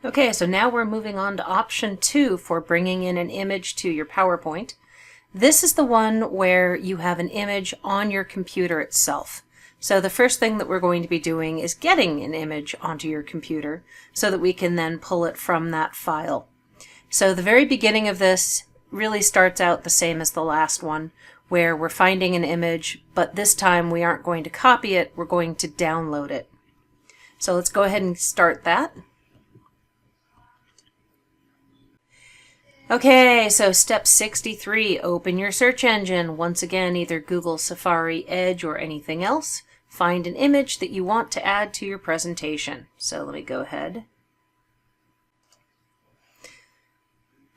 Okay, so now we're moving on to option 2 for bringing in an image to your PowerPoint. This is the one where you have an image on your computer itself. So the first thing that we're going to be doing is getting an image onto your computer so that we can then pull it from that file. So the very beginning of this really starts out the same as the last one, where we're finding an image, but this time we aren't going to copy it, we're going to download it. So let's go ahead and start that. Okay, so step 63, open your search engine. Once again, either Google, Safari, Edge, or anything else. Find an image that you want to add to your presentation. So let me go ahead.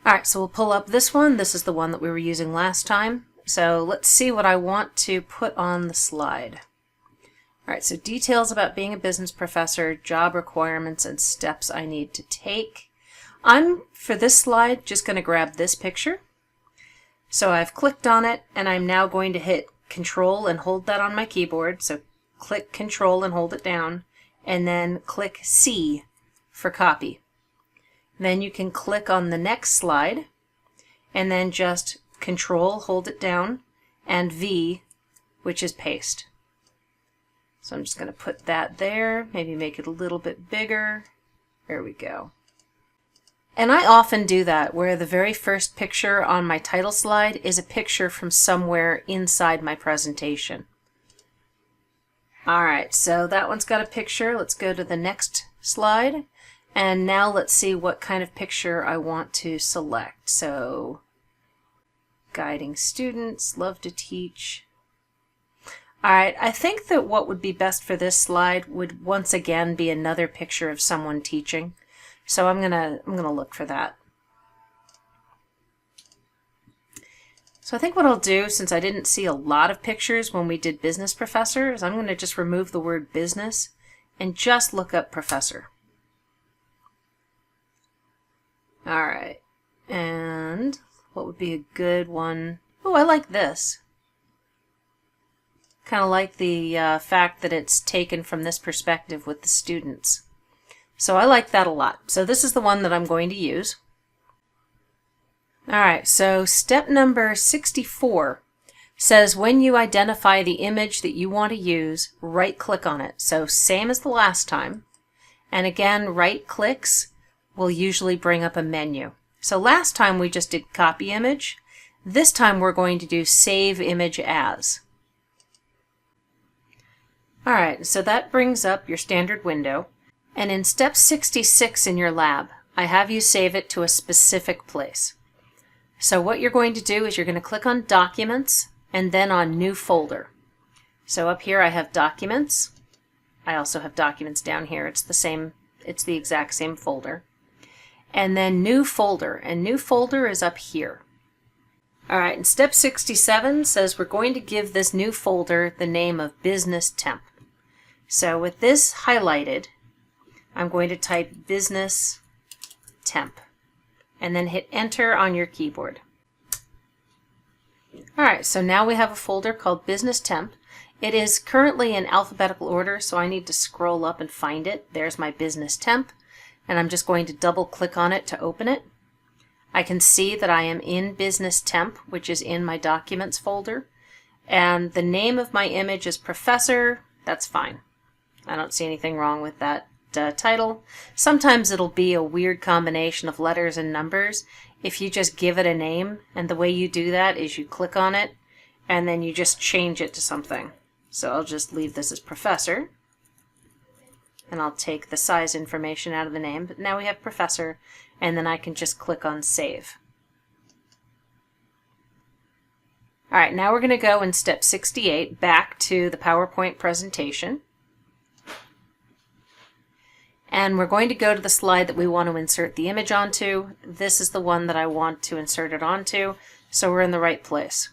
Alright, so we'll pull up this one. This is the one that we were using last time. So let's see what I want to put on the slide. Alright, so details about being a business professor, job requirements, and steps I need to take. I'm, for this slide, just going to grab this picture. So I've clicked on it, and I'm now going to hit Control and hold that on my keyboard. So click Control and hold it down, and then click C for copy. Then you can click on the next slide, and then just Control, hold it down, and V, which is paste. So I'm just going to put that there, maybe make it a little bit bigger. There we go. And I often do that, where the very first picture on my title slide is a picture from somewhere inside my presentation. Alright, so that one's got a picture. Let's go to the next slide. And now let's see what kind of picture I want to select. So, guiding students, love to teach. Alright, I think that what would be best for this slide would once again be another picture of someone teaching. So I'm gonna look for that. So I think what I'll do, since I didn't see a lot of pictures when we did business professor, is I'm going to just remove the word business and just look up professor. Alright, and what would be a good one? Oh, I like this. Kind of like the fact that it's taken from this perspective with the students. So I like that a lot. So this is the one that I'm going to use. Alright, so step number 64 says when you identify the image that you want to use, right-click on it. So same as the last time. And again, right-clicks will usually bring up a menu. So last time we just did copy image. This time we're going to do save image as. Alright, so that brings up your standard window. And in step 66 in your lab, I have you save it to a specific place. So what you're going to do is you're going to click on Documents and then on New Folder. So up here I have Documents. I also have Documents down here. It's the exact same folder. And then New Folder, and New Folder is up here. Alright, and step 67 says we're going to give this new folder the name of Business Temp. So with this highlighted, I'm going to type Business Temp and then hit Enter on your keyboard. Alright, so now we have a folder called Business Temp. It is currently in alphabetical order, so I need to scroll up and find it. There's my Business Temp, and I'm just going to double click on it to open it. I can see that I am in Business Temp, which is in my Documents folder, and the name of my image is Professor. That's fine. I don't see anything wrong with that title. Sometimes it'll be a weird combination of letters and numbers if you just give it a name, and the way you do that is you click on it and then you just change it to something. So I'll just leave this as Professor, and I'll take the size information out of the name, but now we have Professor, and then I can just click on Save. Alright, now we're going to go in step 68 back to the PowerPoint presentation. And we're going to go to the slide that we want to insert the image onto. This is the one that I want to insert it onto, so we're in the right place.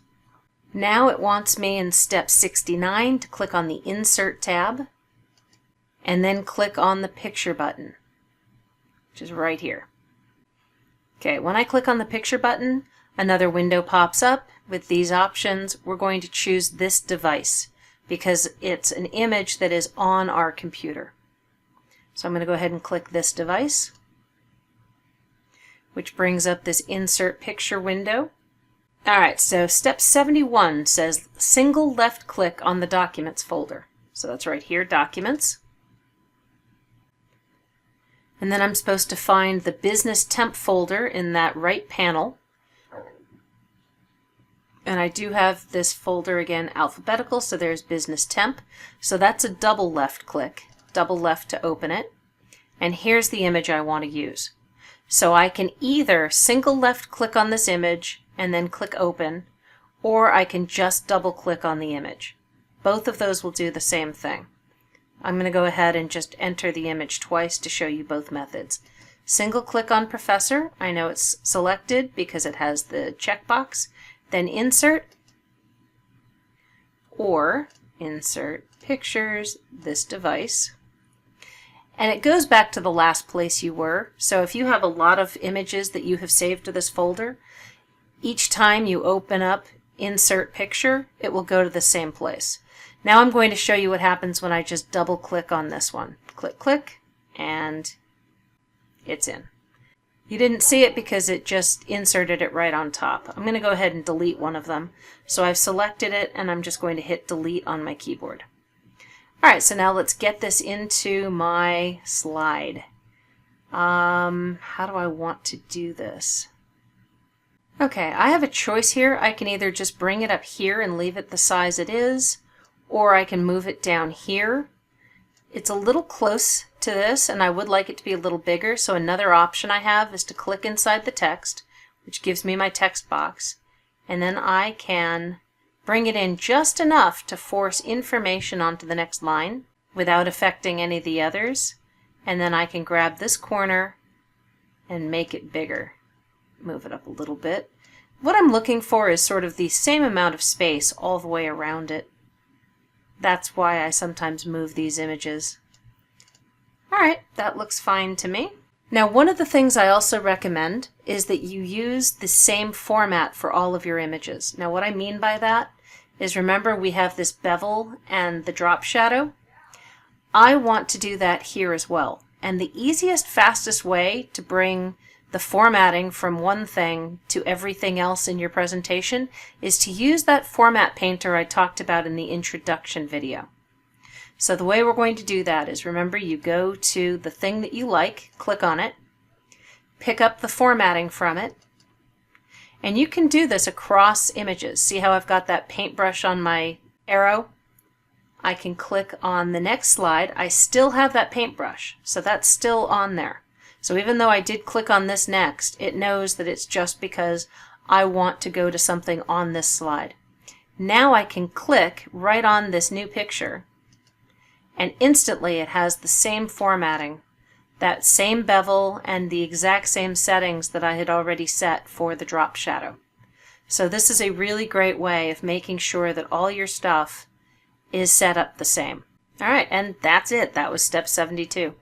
Now it wants me in step 69 to click on the Insert tab, and then click on the Picture button, which is right here. Okay, when I click on the Picture button, another window pops up with these options. We're going to choose this device because it's an image that is on our computer. So I'm going to go ahead and click this device. which brings up this Insert Picture window. Alright, so step 71 says single left click on the Documents folder. So that's right here, Documents. And then I'm supposed to find the Business Temp folder in that right panel. And I do have this folder again alphabetical, so there's Business Temp. So that's a double left click, double left to open it. And here's the image I want to use. So I can either single left click on this image and then click open, or I can just double click on the image. Both of those will do the same thing. I'm going to go ahead and just enter the image twice to show you both methods. Single click on Professor, I know it's selected because it has the checkbox, then Insert, or Insert Pictures, this device. And it goes back to the last place you were, so if you have a lot of images that you have saved to this folder, each time you open up Insert Picture, it will go to the same place. Now I'm going to show you what happens when I just double click on this one. Click, click, and it's in. You didn't see it because it just inserted it right on top. I'm going to go ahead and delete one of them. So I've selected it and I'm just going to hit delete on my keyboard. Alright, so now let's get this into my slide. How do I want to do this? Okay, I have a choice here. I can either just bring it up here and leave it the size it is, or I can move it down here. It's a little close to this and I would like it to be a little bigger, so another option I have is to click inside the text, which gives me my text box, and then I can bring it in just enough to force information onto the next line without affecting any of the others, and then I can grab this corner and make it bigger. Move it up a little bit. What I'm looking for is sort of the same amount of space all the way around it. That's why I sometimes move these images. Alright, that looks fine to me. Now, one of the things I also recommend is that you use the same format for all of your images. Now, what I mean by that is, remember we have this bevel and the drop shadow? I want to do that here as well. And the easiest, fastest way to bring the formatting from one thing to everything else in your presentation is to use that format painter I talked about in the introduction video. So the way we're going to do that is, remember, you go to the thing that you like, click on it, pick up the formatting from it, and you can do this across images. See how I've got that paintbrush on my arrow? I can click on the next slide. I still have that paintbrush, so that's still on there. So even though I did click on this next, it knows that it's just because I want to go to something on this slide. Now I can click right on this new picture, and instantly it has the same formatting, that same bevel, and the exact same settings that I had already set for the drop shadow. So this is a really great way of making sure that all your stuff is set up the same. Alright, and that's it. That was step 72.